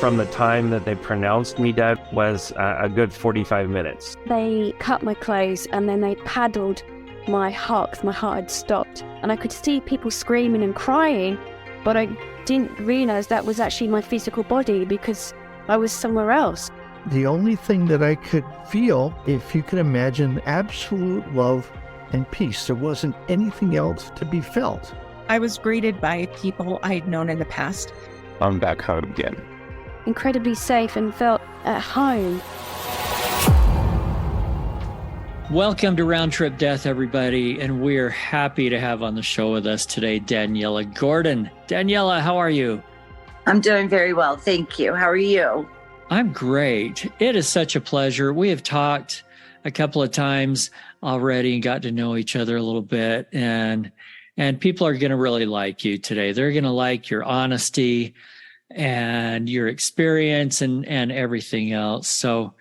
from the time that they pronounced me dead was a good 45 minutes. They cut my clothes and then they paddled my heart because my heart had stopped. And I could see people screaming and crying, but I didn't realize that was actually my physical body because I was somewhere else. The only thing that I could feel, if you can imagine, absolute love and peace. There wasn't anything else to be felt. I was greeted by people I had known in the past. I'm back home again. Incredibly safe and felt at home. Welcome to Round Trip Death, everybody, and we're happy to have on the show with us today Daniella Gordon. Daniella, how are you? I'm doing very well, thank you. How are you? I'm great. It is such a pleasure. We have talked a couple of times already and got to know each other a little bit, and people are going to really like you today. They're going to like your honesty and your experience and everything else. So,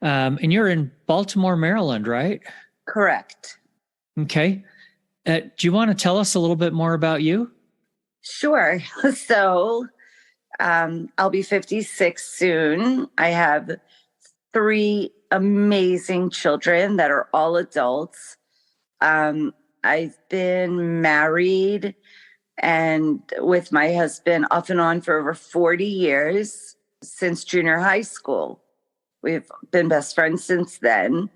and you're in Baltimore, Maryland, right? Correct. Okay. Do you want to tell us a little bit more about you? Sure. So, I'll be 56 soon. I have 3 amazing children that are all adults. I've been married and with my husband off and on for over 40 years since junior high school. We've been best friends since then.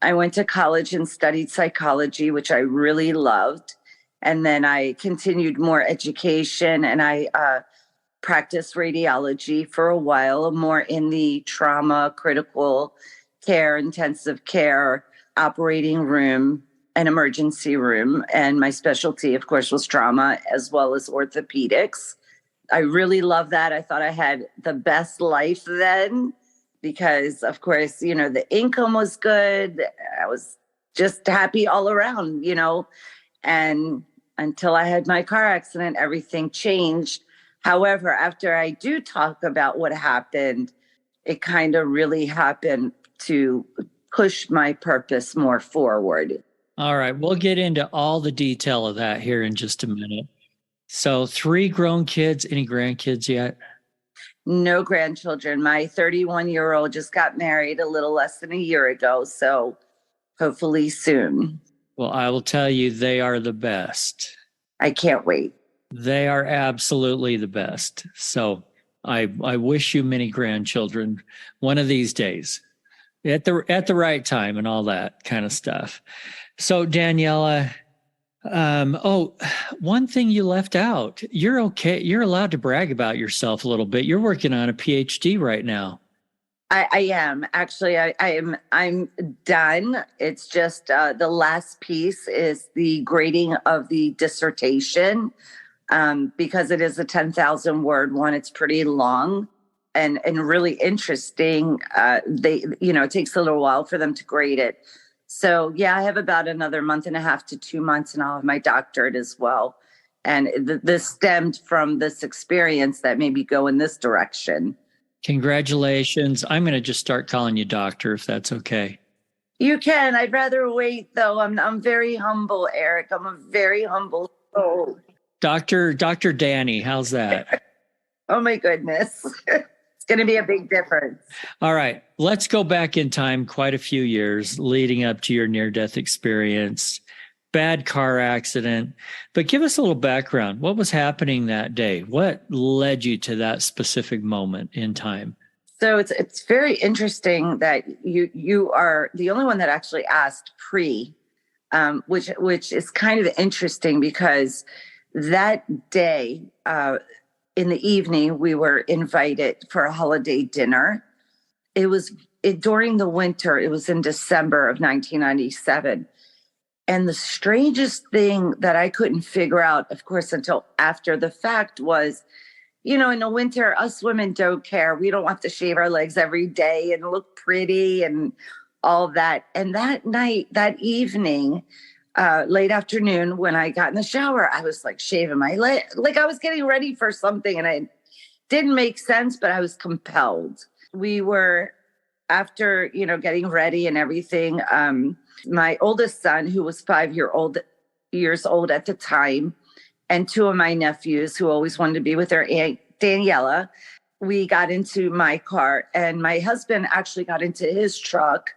I went to college and studied psychology, which I really loved. And then I continued more education and I practiced radiology for a while, more in the trauma, critical care, intensive care, operating room, and emergency room. And my specialty, of course, was trauma as well as orthopedics. I really love that. I thought I had the best life then because, of course, you know, the income was good. I was just happy all around, you know, and until I had my car accident, everything changed. However, after I do talk about what happened, it kind of really happened to push my purpose more forward. All right. We'll get into all the detail of that here in just a minute. So 3 grown kids, any grandkids yet? No grandchildren. My 31-year-old just got married a little less than a year ago. So hopefully soon. Well, I will tell you, they are the best. I can't wait. They are absolutely the best. So I wish you many grandchildren one of these days at the right time and all that kind of stuff. So Daniella, one thing you left out, you're okay. You're allowed to brag about yourself a little bit. You're working on a PhD right now. I am actually, I'm done. It's just the last piece is the grading of the dissertation. Because it is a 10,000 word one, it's pretty long and really interesting. It takes a little while for them to grade it. So yeah, I have about another month and a half to 2 months and I'll have my doctorate as well. And this stemmed from this experience that made me go in this direction. Congratulations. I'm going to just start calling you doctor if that's okay. You can. I'd rather wait though. I'm very humble, Eric. I'm a very humble soul. Dr. Danny, how's that? Oh my goodness. It's going to be a big difference. All right. Let's go back in time quite a few years leading up to your near-death experience, bad car accident. But give us a little background. What was happening that day? What led you to that specific moment in time? So it's very interesting that you are the only one that actually asked pre, which is kind of interesting because that day, in the evening, we were invited for a holiday dinner. It was during the winter. It was in December of 1997. And the strangest thing that I couldn't figure out, of course, until after the fact was, you know, in the winter, us women don't care. We don't have to shave our legs every day and look pretty and all that. And that night, that evening, late afternoon, when I got in the shower, I was like shaving my leg, like I was getting ready for something, and it didn't make sense, but I was compelled. We were, after, you know, getting ready and everything, my oldest son, who was 5 years old at the time, and 2 of my nephews who always wanted to be with their aunt Daniella, we got into my car, and my husband actually got into his truck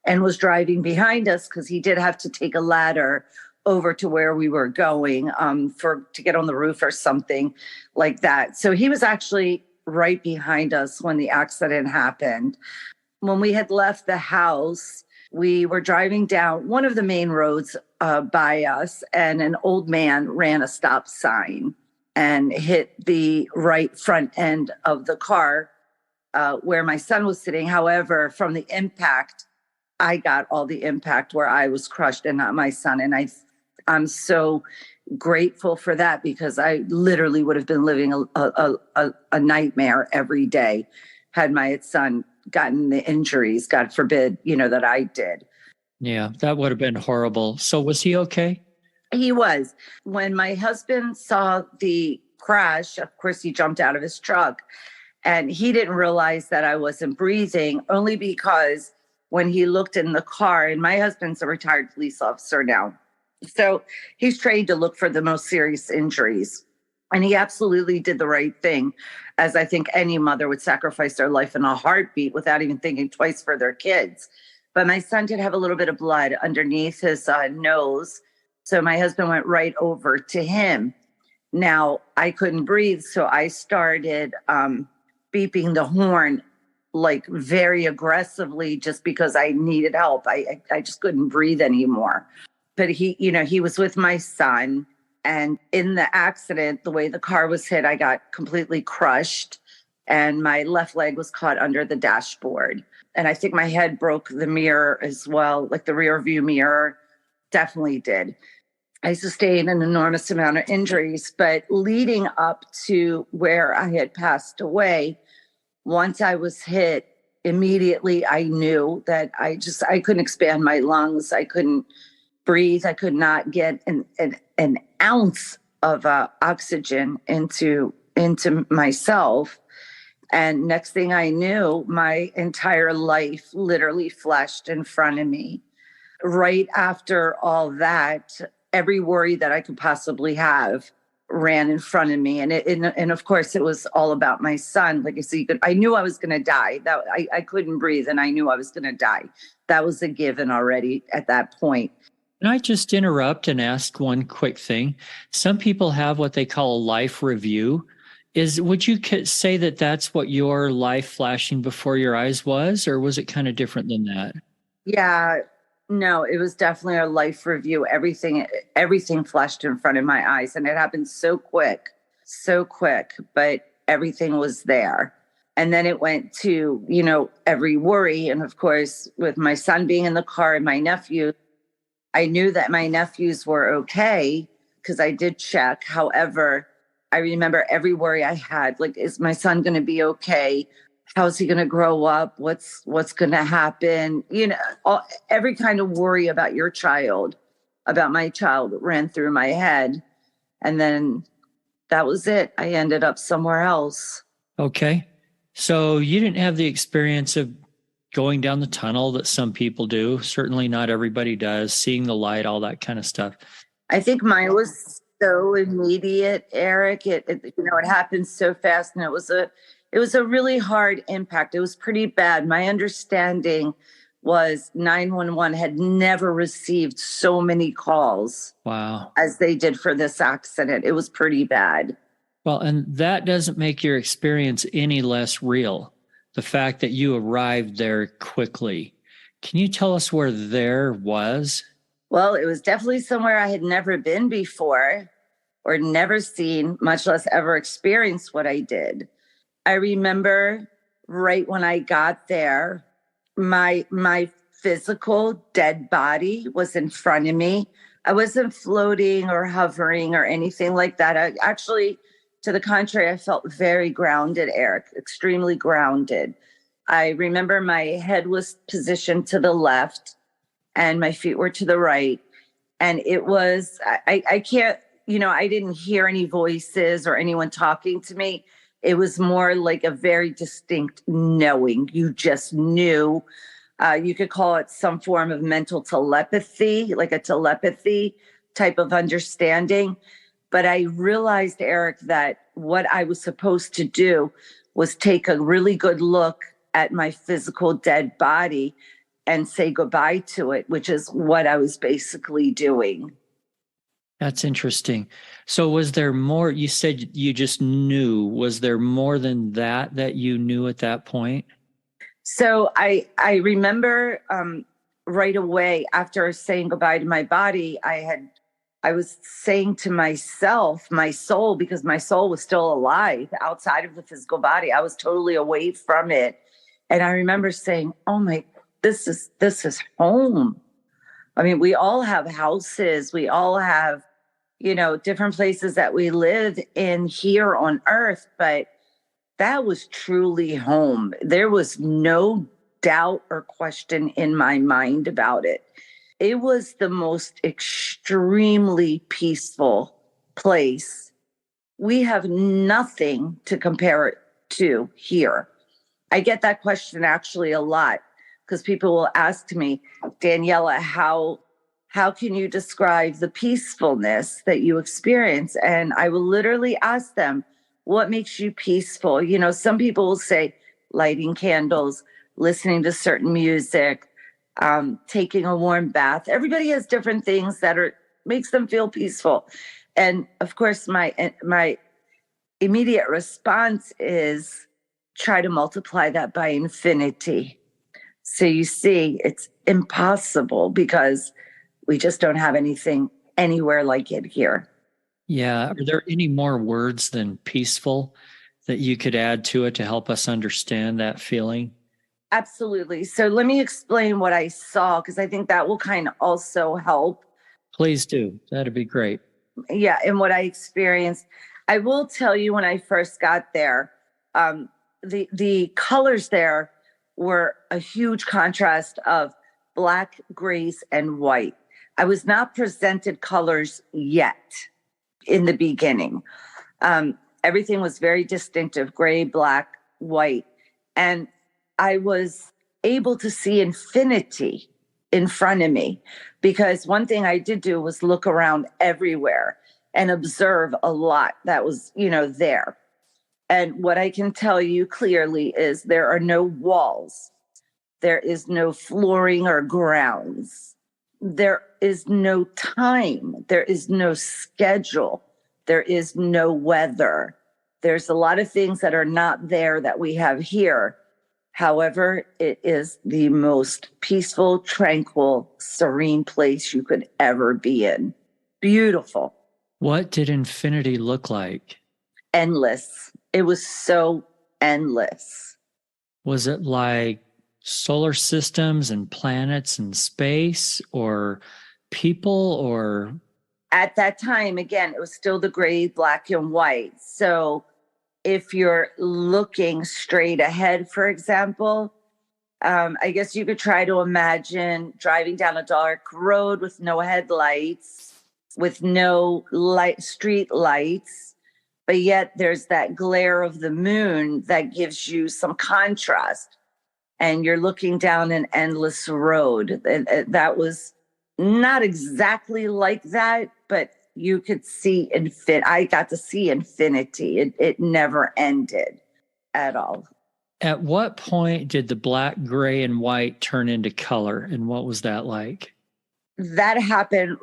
and was driving behind us because he did have to take a ladder over to where we were going to get on the roof or something like that. So he was actually right behind us when the accident happened. When we had left the house, we were driving down one of the main roads by us, and an old man ran a stop sign and hit the right front end of the car where my son was sitting. However, from the impact, I got all the impact where I was crushed and not my son. And I'm so grateful for that, because I literally would have been living a nightmare every day had my son gotten the injuries, God forbid, that I did. Yeah, that would have been horrible. So was he okay? He was. When my husband saw the crash, of course, he jumped out of his truck, and he didn't realize that I wasn't breathing, only because when he looked in the car, and my husband's a retired police officer now, so he's trained to look for the most serious injuries. And he absolutely did the right thing, as I think any mother would sacrifice their life in a heartbeat without even thinking twice for their kids. But my son did have a little bit of blood underneath his nose. So my husband went right over to him. Now, I couldn't breathe, so I started beeping the horn like very aggressively, just because I needed help. I just couldn't breathe anymore. But he was with my son. And in the accident, the way the car was hit, I got completely crushed, and my left leg was caught under the dashboard. And I think my head broke the mirror as well, like the rear view mirror. Definitely did. I sustained an enormous amount of injuries, but leading up to where I had passed away, once I was hit, immediately I knew that I couldn't expand my lungs. I couldn't breathe. I could not get an ounce of oxygen into myself. And next thing I knew, my entire life literally flashed in front of me. Right after all that, every worry that I could possibly have ran in front of me. And of course, it was all about my son. Like I said, I knew I was going to die. That I couldn't breathe, and I knew I was going to die. That was a given already at that point. Can I just interrupt and ask one quick thing? Some people have what they call a life review. Would you say that that's what your life flashing before your eyes was, or was it kind of different than that? Yeah, no, it was definitely a life review. Everything flashed in front of my eyes, and it happened so quick, but everything was there. And then it went to, every worry. And of course, with my son being in the car and my nephew, I knew that my nephews were okay because I did check. However, I remember every worry I had, like, is my son going to be okay? How's he going to grow up? What's going to happen? Every kind of worry about my child ran through my head. And then that was it. I ended up somewhere else. Okay. So you didn't have the experience of going down the tunnel that some people do. Certainly not everybody does. Seeing the light, all that kind of stuff. I think mine was so immediate, Eric. It happened so fast, and it was a really hard impact. It was pretty bad. My understanding was 911 had never received so many calls. Wow. As they did for this accident. It was pretty bad. Well, and that doesn't make your experience any less real. The fact that you arrived there quickly. Can you tell us where there was? Well, it was definitely somewhere I had never been before or never seen, much less ever experienced what I did. I remember right when I got there, my physical dead body was in front of me. I wasn't floating or hovering or anything like that. I actually, to the contrary, I felt very grounded, Eric, extremely grounded. I remember my head was positioned to the left and my feet were to the right. And it was, I can't, I didn't hear any voices or anyone talking to me. It was more like a very distinct knowing. You just knew. You could call it some form of mental telepathy, like a telepathy type of understanding. But I realized, Eric, that what I was supposed to do was take a really good look at my physical dead body and say goodbye to it, which is what I was basically doing. That's interesting. So was there more? You said you just knew. Was there more than that you knew at that point? So I remember right away after saying goodbye to my body, I was saying to myself, my soul, because my soul was still alive outside of the physical body. I was totally away from it. And I remember saying, oh my, this is home. I mean, we all have houses. We all have, different places that we live in here on earth, but that was truly home. There was no doubt or question in my mind about it. It was the most extremely peaceful place. We have nothing to compare it to here. I get that question actually a lot because people will ask me, Daniella, how can you describe the peacefulness that you experience? And I will literally ask them, what makes you peaceful? Some people will say lighting candles, listening to certain music, taking a warm bath. Everybody has different things that makes them feel peaceful. And of course, my immediate response is try to multiply that by infinity. So you see, it's impossible because we just don't have anything anywhere like it here. Yeah. Are there any more words than peaceful that you could add to it to help us understand that feeling? Absolutely. So let me explain what I saw, because I think that will kind of also help. Please do. That'd be great. Yeah. And what I experienced, I will tell you when I first got there, the colors there were a huge contrast of black, grays, and white. I was not presented colors yet in the beginning. Everything was very distinctive, gray, black, white. And I was able to see infinity in front of me, because one thing I did do was look around everywhere and observe a lot that was, there. And what I can tell you clearly is there are no walls. There is no flooring or grounds. There is no time. There is no schedule. There is no weather. There's a lot of things that are not there that we have here. However, it is the most peaceful, tranquil, serene place you could ever be in. Beautiful. What did infinity look like? Endless. It was so endless. Was it like solar systems and planets and space, or people, or? At that time, again, it was still the gray, black, and white. So if you're looking straight ahead, for example, I guess you could try to imagine driving down a dark road with no headlights, with no street lights, but yet there's that glare of the moon that gives you some contrast. And you're looking down an endless road. And that was not exactly like that, but you could see I got to see infinity. It never ended at all. At what point did the black, gray, and white turn into color? And what was that like? That happened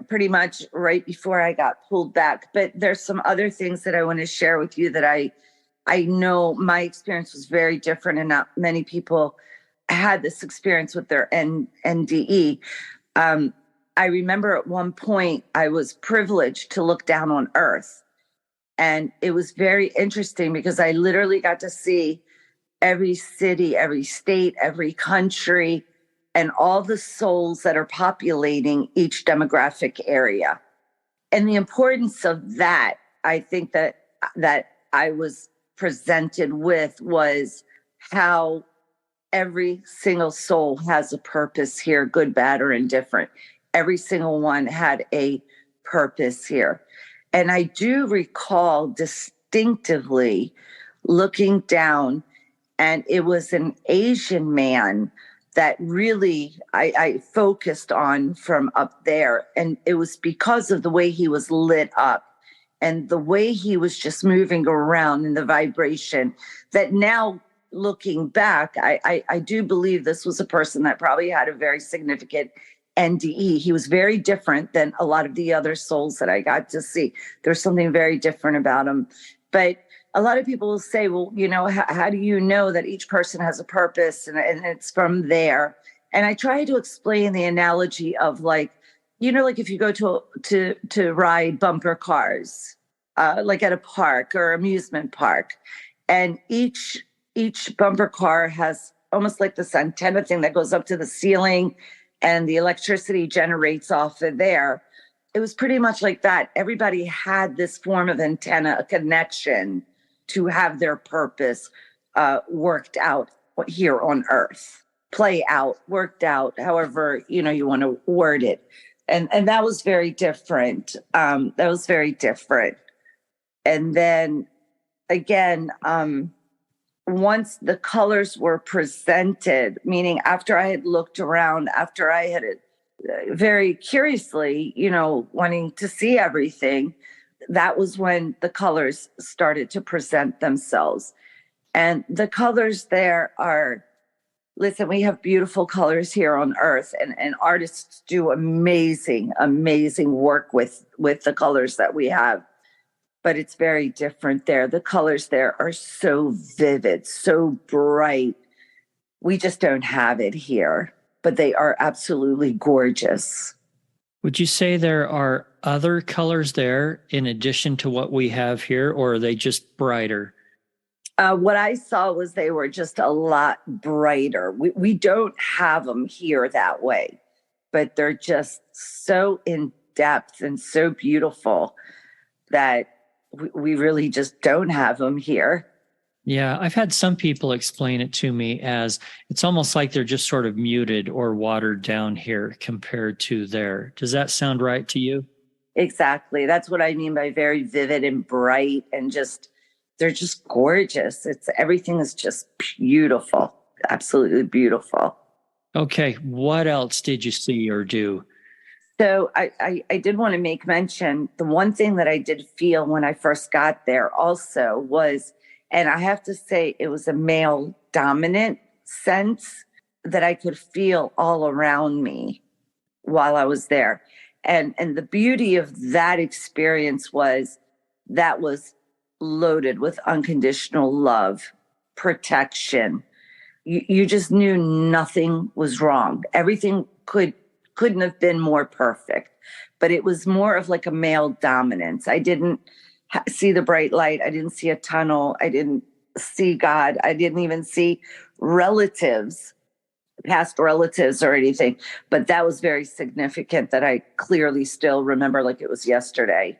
pretty much right before I got pulled back. But there's some other things that I want to share with you that I know my experience was very different, and not many people had this experience with their NDE. I remember at one point I was privileged to look down on Earth. And it was very interesting because I literally got to see every city, every state, every country, and all the souls that are populating each demographic area. And the importance of that, I think that I was presented with, was how every single soul has a purpose here, good, bad, or indifferent. Every single one had a purpose here. And I do recall distinctively looking down, and it was an Asian man that really I focused on from up there. And it was because of the way he was lit up. and the way he was just moving around in the vibration, that now looking back, I do believe this was a person that probably had a very significant NDE. He was very different than a lot of the other souls that I got to see. There's something very different about him. But a lot of people will say, well, how do you know that each person has a purpose, and it's from there? And I try to explain the analogy of like if you go to ride bumper cars, like at a park or amusement park, and each bumper car has almost like this antenna thing that goes up to the ceiling, and the electricity generates off of there. It was pretty much like that. Everybody had this form of antenna, a connection to have their purpose worked out here on Earth, play out, worked out, however you want to word it. And that was very different. That was very different. And then again, once the colors were presented, meaning after I had looked around, after I had very curiously, wanting to see everything, that was when the colors started to present themselves. And the colors there are, listen, we have beautiful colors here on Earth, and artists do amazing, amazing work with the colors that we have. But it's very different there. The colors there are so vivid, so bright. We just don't have it here, but they are absolutely gorgeous. Would you say there are other colors there in addition to what we have here, or are they just brighter? What I saw was they were just a lot brighter. We don't have them here that way, but they're just so in depth and so beautiful that we really just don't have them here. Yeah, I've had some people explain it to me as it's almost like they're just sort of muted or watered down here compared to there. Does that sound right to you? Exactly. That's what I mean by very vivid and bright, and they're just gorgeous. Everything is just beautiful. Absolutely beautiful. Okay. What else did you see or do? So I did want to make mention, the one thing that I did feel when I first got there also was, and I have to say it was a male dominant sense that I could feel all around me while I was there. And the beauty of that experience was that was loaded with unconditional love, protection. You just knew nothing was wrong. Everything couldn't have been more perfect, but it was more of like a male dominance. I didn't see the bright light. I didn't see a tunnel. I didn't see God. I didn't even see relatives, past relatives or anything, but that was very significant that I clearly still remember like it was yesterday.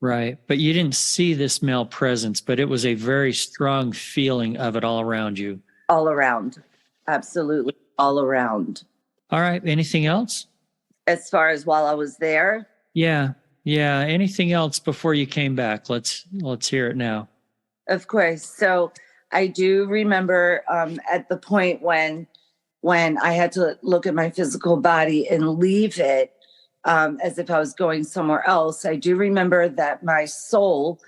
Right. But you didn't see this male presence, but it was a very strong feeling of it all around you. All around. Absolutely. All around. All right. Anything else? As far as while I was there? Yeah. Anything else before you came back? Let's hear it now. Of course. So I do remember at the point when I had to look at my physical body and leave it as if I was going somewhere else. I do remember that my soul,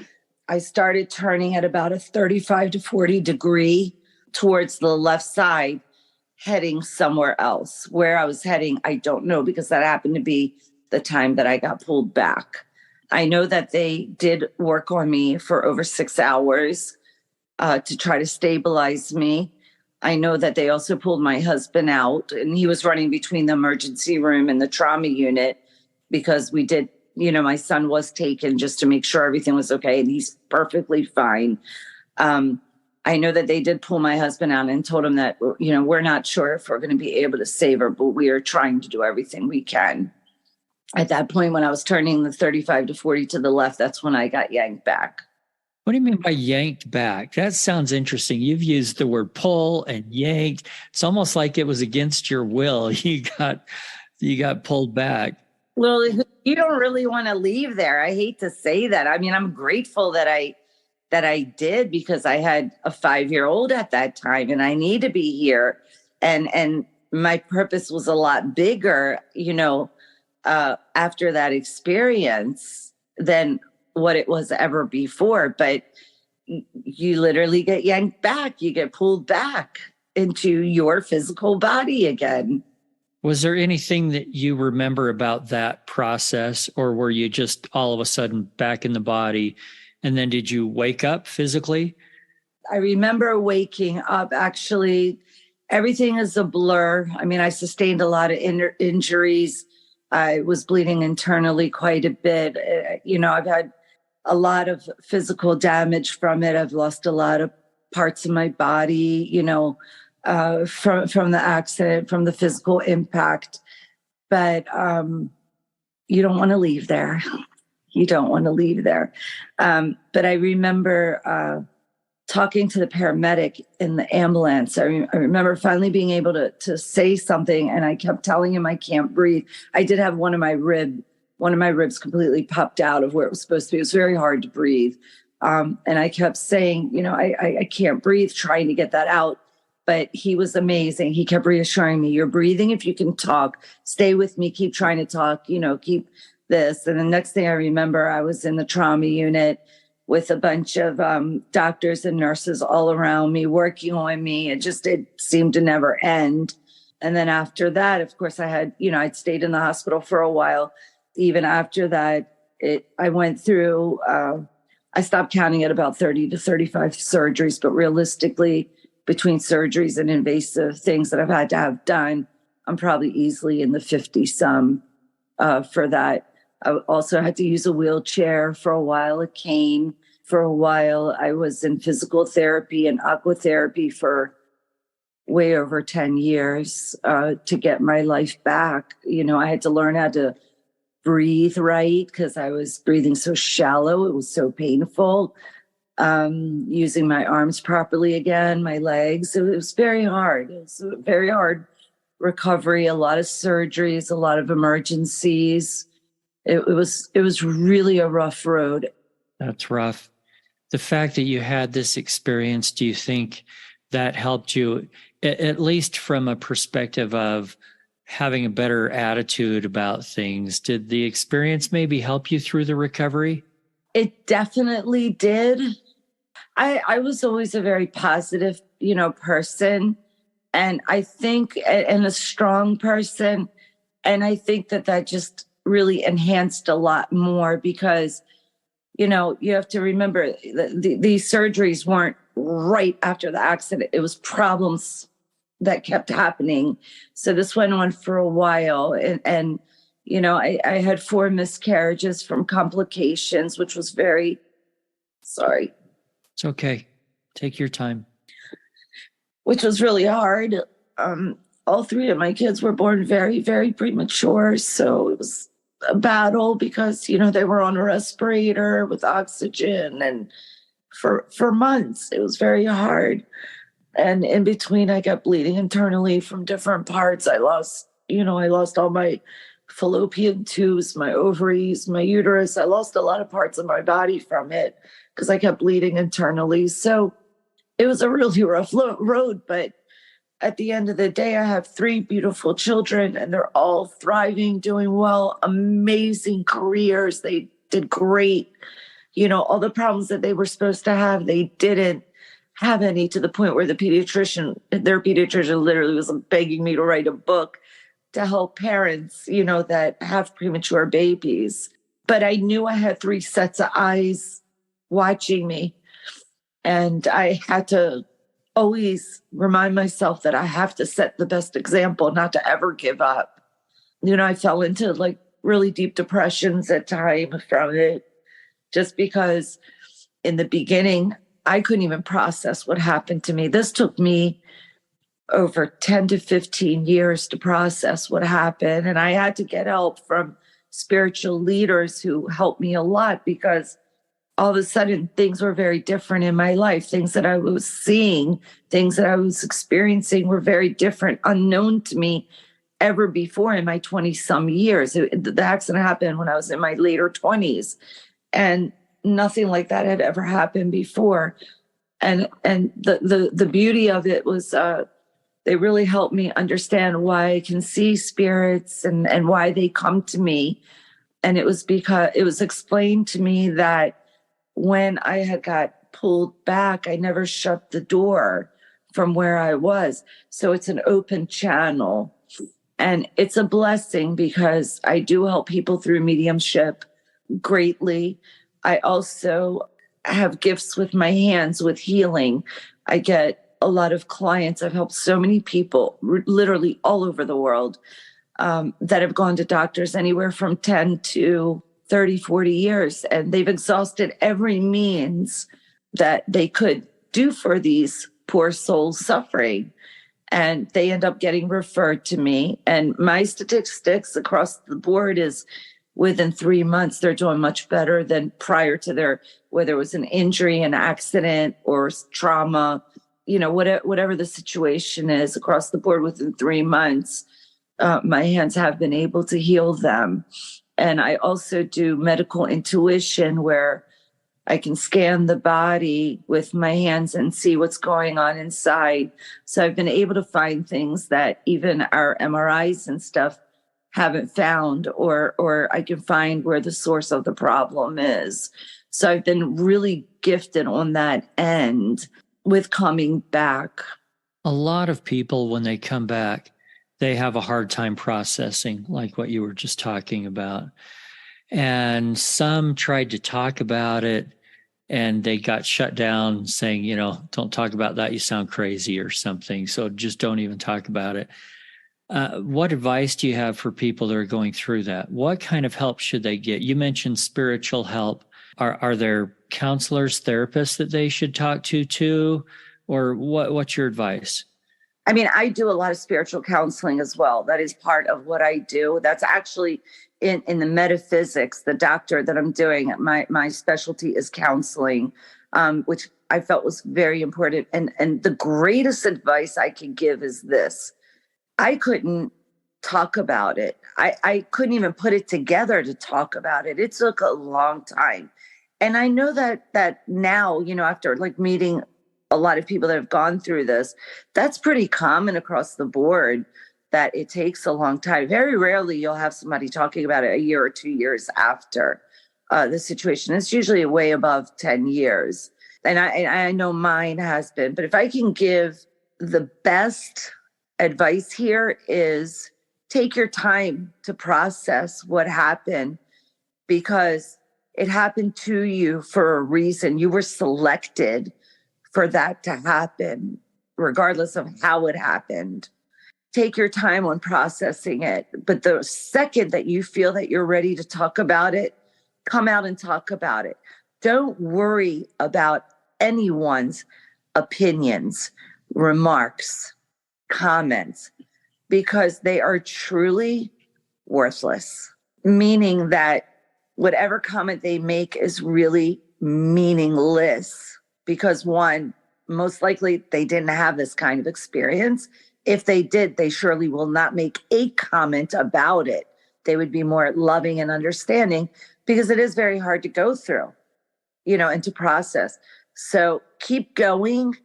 I started turning at about a 35 to 40 degree towards the left side, heading somewhere else. Where I was heading, I don't know, because that happened to be the time that I got pulled back. I know that they did work on me for over 6 hours to try to stabilize me. I know that they also pulled my husband out, and he was running between the emergency room and the trauma unit because we did, my son was taken just to make sure everything was okay, and he's perfectly fine. I know that they did pull my husband out and told him that, we're not sure if we're going to be able to save her, but we are trying to do everything we can. At that point, when I was turning the 35 to 40 to the left, that's when I got yanked back. What do you mean by yanked back? That sounds interesting. You've used the word pull and yanked. It's almost like it was against your will. You got pulled back. Well, you don't really want to leave there. I hate to say that. I mean, I'm grateful that I did, because I had a 5-year-old at that time and I need to be here. And my purpose was a lot bigger, after that experience than what it was ever before, but you literally get yanked back. You get pulled back into your physical body again. Was there anything that you remember about that process, or were you just all of a sudden back in the body? And then did you wake up physically? I remember waking up. Actually, everything is a blur. I mean, I sustained a lot of injuries. I was bleeding internally quite a bit. I've had a lot of physical damage from it. I've lost a lot of parts of my body, from the accident, from the physical impact. But you don't want to leave there. You don't want to leave there. But I remember talking to the paramedic in the ambulance. I remember finally being able to say something, and I kept telling him I can't breathe. I did have one of my ribs completely popped out of where it was supposed to be. It was very hard to breathe. And I kept saying, I can't breathe, trying to get that out. But he was amazing. He kept reassuring me, you're breathing. If you can talk, stay with me, keep trying to talk, keep this. And the next thing I remember, I was in the trauma unit with a bunch of doctors and nurses all around me, working on me. It seemed to never end. And then after that, of course, I'd stayed in the hospital for a while. Even after that, I went through, I stopped counting at about 30 to 35 surgeries, but realistically, between surgeries and invasive things that I've had to have done, I'm probably easily in the 50 some for that. I also had to use a wheelchair for a while, a cane for a while. I was in physical therapy and aquatherapy for way over 10 years to get my life back. I had to learn how to breathe right because I was breathing so shallow. It was so painful. Using my arms properly again, my legs. It was very hard. It was a very hard recovery, a lot of surgeries, a lot of emergencies. It was really a rough road. That's rough. The fact that you had this experience, do you think that helped you, at least from a perspective of having a better attitude about things? Did the experience maybe help you through the recovery? It definitely did. I was always a very positive, person. And I think, and a strong person. And I think that just really enhanced a lot more because, you have to remember these surgeries weren't right after the accident. It was problems that kept happening. So this went on for a while. And I had 4 miscarriages from complications, which was sorry. It's okay. Take your time. Which was really hard. All 3 of my kids were born very, very premature. So it was a battle because, they were on a respirator with oxygen. And for months, it was very hard. And in between, I got bleeding internally from different parts. I lost all my fallopian tubes, my ovaries, my uterus. I lost a lot of parts of my body from it because I kept bleeding internally. So it was a really rough road. But at the end of the day, I have 3 beautiful children and they're all thriving, doing well, amazing careers. They did great. All the problems that they were supposed to have, they didn't have any, to the point where their pediatrician literally was begging me to write a book to help parents, that have premature babies. But I knew I had 3 sets of eyes watching me. And I had to always remind myself that I have to set the best example, not to ever give up. I fell into really deep depressions at times from it, just because in the beginning, I couldn't even process what happened to me. This took me over 10 to 15 years to process what happened. And I had to get help from spiritual leaders who helped me a lot because all of a sudden things were very different in my life. Things that I was seeing, things that I was experiencing were very different, unknown to me ever before in my 20-some years. The accident happened when I was in my later 20s. And nothing like that had ever happened before. And the beauty of it was they really helped me understand why I can see spirits and why they come to me And it was because it was explained to me that when I had got pulled back, I never shut the door from where I was. So it's an open channel. And it's a blessing because I do help people through mediumship greatly. I also have gifts with my hands with healing. I get a lot of clients. I've helped so many people, literally all over the world, that have gone to doctors anywhere from 10 to 30, 40 years. And they've exhausted every means that they could do for these poor souls suffering. And they end up getting referred to me. And my statistics across the board is within 3 months, they're doing much better than prior to their, whether it was an injury, an accident, or trauma, whatever the situation is across the board within 3 months. My hands have been able to heal them. And I also do medical intuition where I can scan the body with my hands and see what's going on inside. So I've been able to find things that even our MRIs and stuff haven't found, or I can find where the source of the problem is. So I've been really gifted on that end with coming back. A lot of people, when they come back, they have a hard time processing, like what you were just talking about. And some tried to talk about it and they got shut down saying, don't talk about that. You sound crazy or something. So just don't even talk about it. What advice do you have for people that are going through that? What kind of help should they get? You mentioned spiritual help. Are there counselors, therapists that they should talk to too? Or what's your advice? I mean, I do a lot of spiritual counseling as well. That is part of what I do. That's actually in the metaphysics, the doctor that I'm doing. My specialty is counseling, which I felt was very important. And the greatest advice I can give is this. I couldn't talk about it. I couldn't even put it together to talk about it. It took a long time. And I know that now, after like meeting a lot of people that have gone through this, that's pretty common across the board, that it takes a long time. Very rarely you'll have somebody talking about it a year or 2 years after the situation. It's usually way above 10 years. And I know mine has been, but if I can give the best advice here is take your time to process what happened, because it happened to you for a reason. You were selected for that to happen, regardless of how it happened. Take your time on processing it. But the second that you feel that you're ready to talk about it, come out and talk about it. Don't worry about anyone's opinions, remarks, comments, because they are truly worthless. Meaning that whatever comment they make is really meaningless. Because one, most likely they didn't have this kind of experience. If they did, they surely will not make a comment about it. They would be more loving and understanding, because it is very hard to go through, and to process. So keep going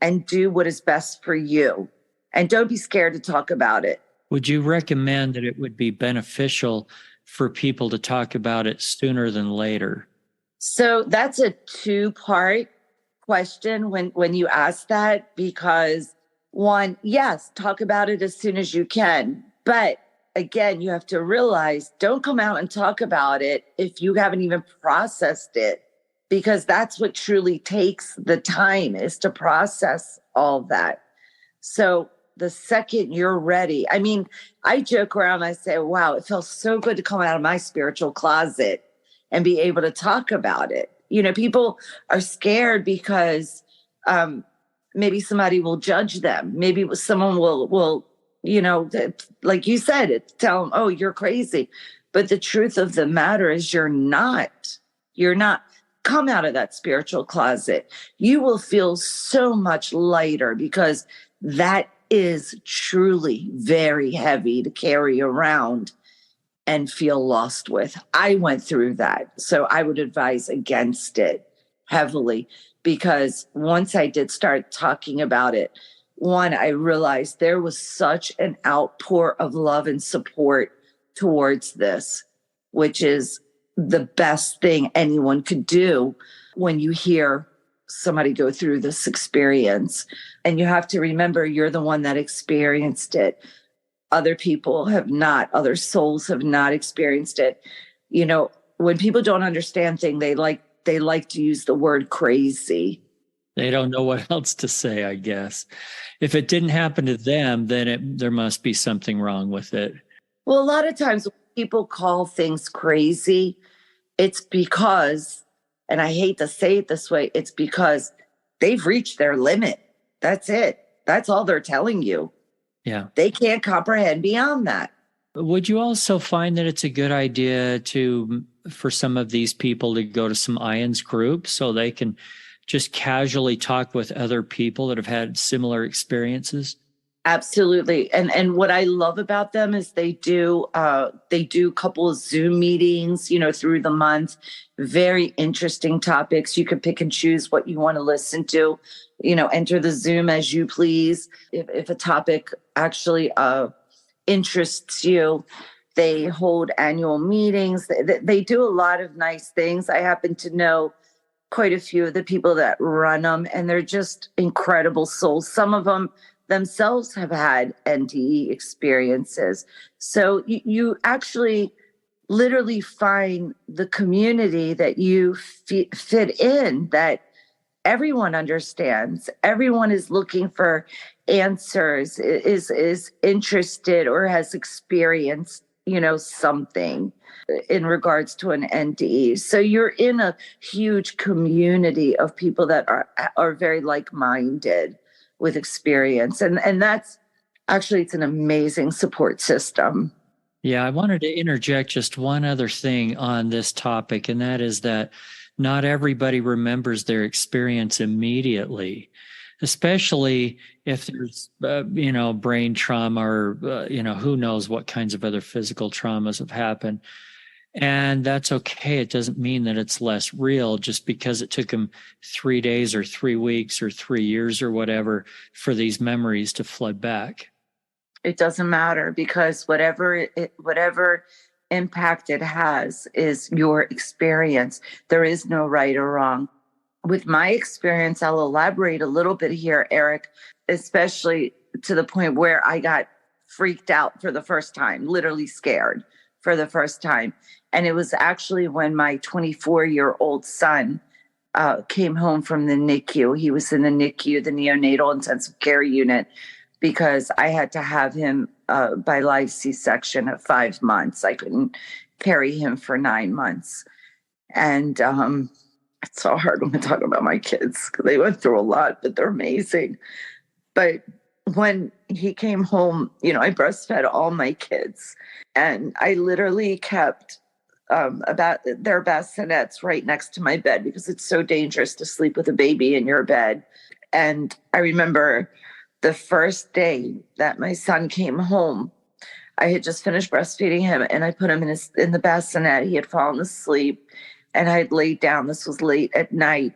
and do what is best for you. And don't be scared to talk about it. Would you recommend that it would be beneficial for people to talk about it sooner than later? So that's a two-part question when you ask that, because one, yes, talk about it as soon as you can. But again, you have to realize, don't come out and talk about it if you haven't even processed it, because that's what truly takes the time, is to process all that. So the second you're ready, I mean, I joke around, I say, wow, it feels so good to come out of my spiritual closet and be able to talk about it. People are scared because maybe somebody will judge them. Maybe someone will, like you said, tell them, oh, you're crazy. But the truth of the matter is you're not. Come out of that spiritual closet. You will feel so much lighter, because that is truly very heavy to carry around and feel lost with. I went through that. So I would advise against it heavily, because once I did start talking about it, one, I realized there was such an outpour of love and support towards this. which is the best thing anyone could do when you hear somebody go through this experience. And you have to remember you're the one that experienced it. Other people have not, other souls have not experienced it. You know, when people don't understand things, they like to use the word crazy. They don't know what else to say, I guess. If it didn't happen to them, then there must be something wrong with it. Well, a lot of times when people call things crazy, it's because, and I hate to say it this way, it's because they've reached their limit. That's it. That's all they're telling you. Yeah. They can't comprehend beyond that. Would you also find that it's a good idea for some of these people to go to some IONS groups so they can just casually talk with other people that have had similar experiences? Absolutely. And what I love about them is they do a couple of Zoom meetings, through the month. Very interesting topics. You can pick and choose what you want to listen to. Enter the Zoom as you please. If a topic actually interests you, they hold annual meetings. They do a lot of nice things. I happen to know quite a few of the people that run them, and they're just incredible souls. Some of them themselves have had NDE experiences. So you actually literally find the community that you fit in, that everyone understands. Everyone is looking for answers, is interested or has experienced, something in regards to an NDE. So you're in a huge community of people that are very like-minded with experience. And that's actually, it's an amazing support system. Yeah, I wanted to interject just one other thing on this topic, and that is that not everybody remembers their experience immediately, especially if there's, brain trauma or, who knows what kinds of other physical traumas have happened. And that's okay. It doesn't mean that it's less real just because it took them 3 days or 3 weeks or 3 years or whatever for these memories to flood back. It doesn't matter, because whatever impact it has is your experience. There is no right or wrong. With my experience, I'll elaborate a little bit here, Eric, especially to the point where I got freaked out for the first time, literally scared for the first time. And it was actually when my 24-year-old son came home from the NICU. He was in the NICU, the neonatal intensive care unit, because I had to have him by live C-section at 5 months. I couldn't carry him for 9 months. And it's so hard when I talk about my kids, because they went through a lot, but they're amazing. But when he came home, I breastfed all my kids, and I literally kept about their bassinets right next to my bed, because it's so dangerous to sleep with a baby in your bed. And I remember the first day that my son came home, I had just finished breastfeeding him, and I put him in the bassinet. He had fallen asleep, and I had laid down. This was late at night.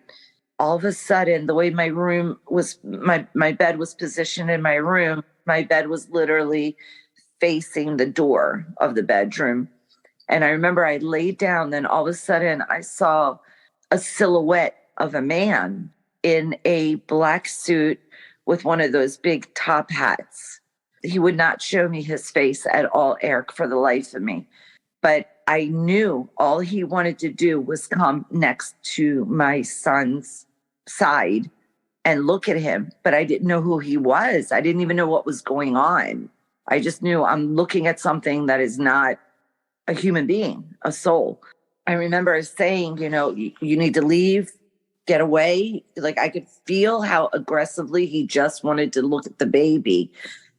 All of a sudden, the way my room was, my bed was positioned in my room, my bed was literally facing the door of the bedroom. And I remember I laid down, then all of a sudden I saw a silhouette of a man in a black suit with one of those big top hats. He would not show me his face at all, Eric, for the life of me. But I knew all he wanted to do was come next to my son's side and look at him. But I didn't know who he was. I didn't even know what was going on. I just knew I'm looking at something that is not a human being, a soul. I remember saying, you need to leave, get away. Like, I could feel how aggressively he just wanted to look at the baby.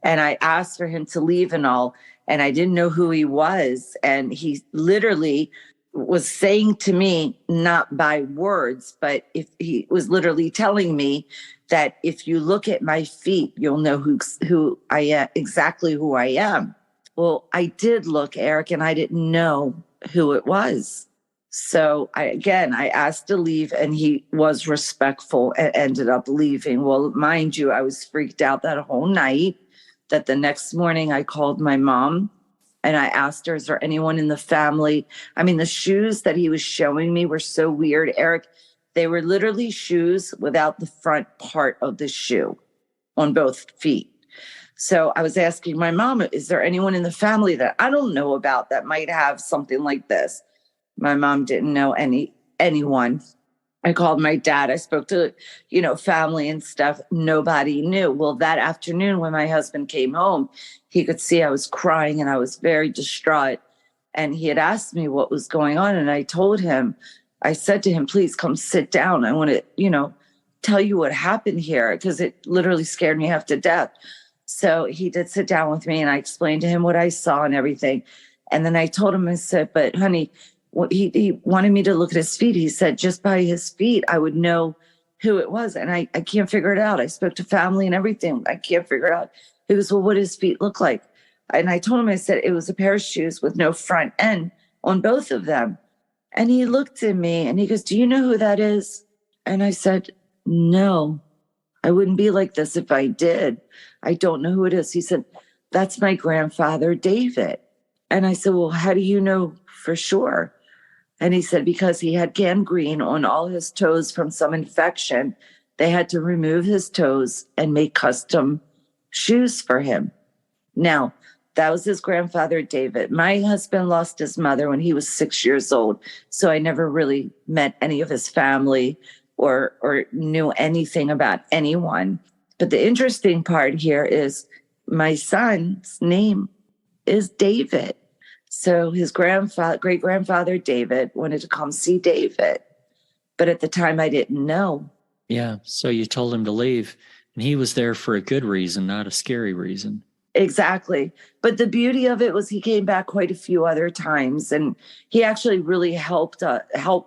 And I asked for him to leave and all, and I didn't know who he was. And he literally was saying to me, not by words, but if he was literally telling me that if you look at my feet, you'll know who I am, exactly who I am. Well, I did look, Eric, and I didn't know who it was. So I asked to leave, and he was respectful and ended up leaving. Well, mind you, I was freaked out that whole night. That the next morning I called my mom, And I asked her, is there anyone in the family? I mean, the shoes that he was showing me were so weird, Eric. They were literally shoes without the front part of the shoe on both feet. So I was asking my mom, is there anyone in the family that I don't know about that might have something like this? My mom didn't know anyone. I called my dad. I spoke to, family and stuff. Nobody knew. Well, that afternoon when my husband came home, he could see I was crying and I was very distraught. And he had asked me what was going on. And I said to him, please come sit down. I want to, tell you what happened here, because it literally scared me half to death. So he did sit down with me and I explained to him what I saw and everything. And then I told him, I said, but honey, he wanted me to look at his feet. He said, just by his feet, I would know who it was. And I can't figure it out. I spoke to family and everything. I can't figure it out. He goes, well, what do his feet look like? And I told him, I said, it was a pair of shoes with no front end on both of them. And he looked at me and he goes, do you know who that is? And I said, no, I wouldn't be like this if I did. I don't know who it is. He said, that's my grandfather, David. And I said, well, how do you know for sure? And he said, because he had gangrene on all his toes from some infection. They had to remove his toes and make custom shoes for him. Now, that was his grandfather, David. My husband lost his mother when he was 6 years old. So I never really met any of his family or knew anything about anyone. But the interesting part here is my son's name is David. So his great grandfather, David, wanted to come see David. But at the time, I didn't know. Yeah. So you told him to leave, and he was there for a good reason, not a scary reason. Exactly. But the beauty of it was he came back quite a few other times, and he actually really helped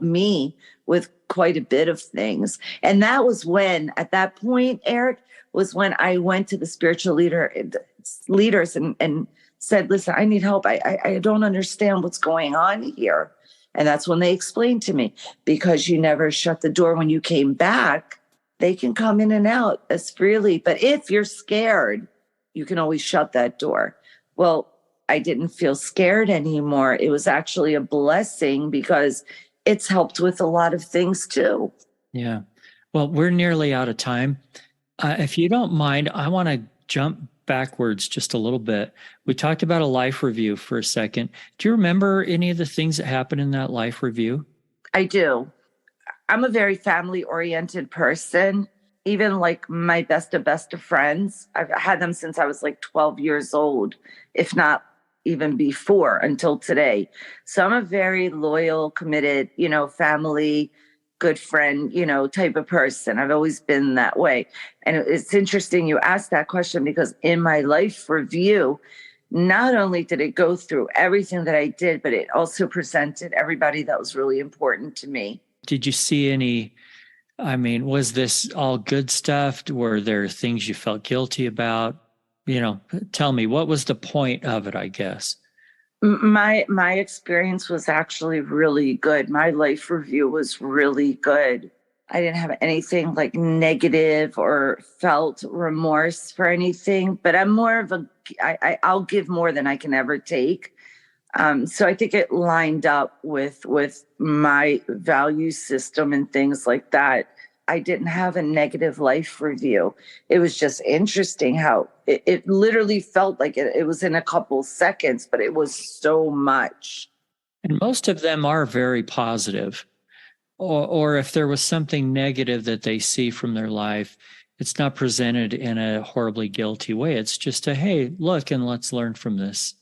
me with quite a bit of things. And that was when, at that point, Eric, was when I went to the spiritual leaders and said, listen, I need help. I don't understand what's going on here. And that's when they explained to me, because you never shut the door when you came back, they can come in and out as freely. But if you're scared, you can always shut that door. Well, I didn't feel scared anymore. It was actually a blessing because it's helped with a lot of things too. Yeah. Well, we're nearly out of time. If you don't mind, I want to jump backwards just a little bit. We talked about a life review for a second. Do you remember any of the things that happened in that life review? I do. I'm a very family-oriented person. Even like my best of friends, I've had them since I was like 12 years old, if not even before, until today. So I'm a very loyal, committed, family, good friend, type of person. I've always been that way. And it's interesting you asked that question, because in my life review, not only did it go through everything that I did, but it also presented everybody that was really important to me. Did you see any, was this all good stuff? Were there things you felt guilty about? Tell me, what was the point of it, I guess? My experience was actually really good. My life review was really good. I didn't have anything like negative or felt remorse for anything, but I'm more of I'll give more than I can ever take. So I think it lined up with my value system and things like that. I didn't have a negative life review. It was just interesting how it literally felt like it was in a couple seconds, but it was so much. And most of them are very positive. Or if there was something negative that they see from their life, it's not presented in a horribly guilty way. It's just hey, look, and let's learn from this.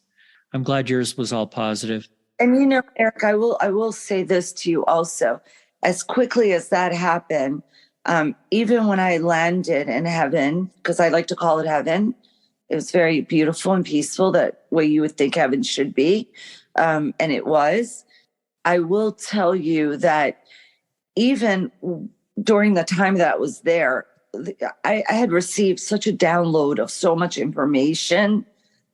I'm glad yours was all positive. And Eric, I will say this to you also. As quickly as that happened, even when I landed in heaven, because I like to call it heaven, it was very beautiful and peaceful, that way you would think heaven should be. And it was. I will tell you that even during the time that I was there, I had received such a download of so much information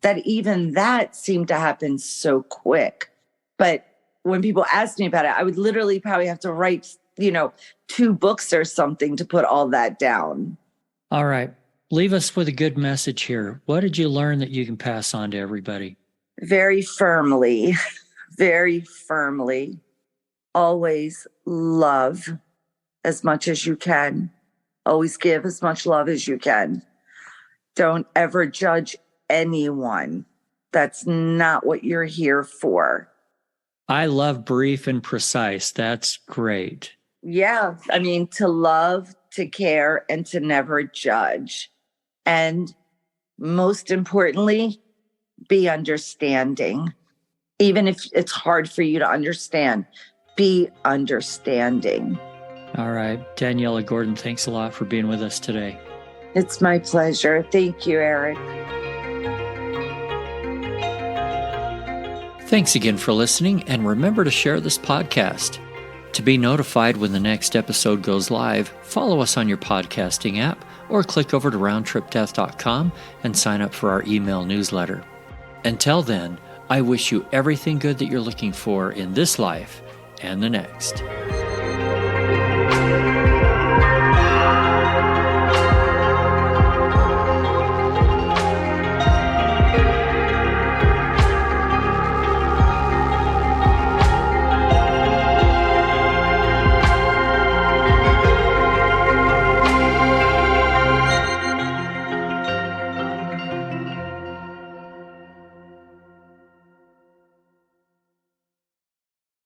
that even that seemed to happen so quick. But when people asked me about it, I would literally probably have to write, 2 books or something to put all that down. All right. Leave us with a good message here. What did you learn that you can pass on to everybody? very firmly, very firmly, always love as much as you can. Always give as much love as you can. Don't ever judge anyone. That's not what you're here for. I love brief and precise. That's great. Yeah. I mean, to love, to care, and to never judge. And most importantly, be understanding. Even if it's hard for you to understand, be understanding. All right. Daniella Gordon, thanks a lot for being with us today. It's my pleasure. Thank you, Eric. Thanks again for listening, and remember to share this podcast. To be notified when the next episode goes live, follow us on your podcasting app or click over to roundtripdeath.com and sign up for our email newsletter. Until then, I wish you everything good that you're looking for in this life and the next.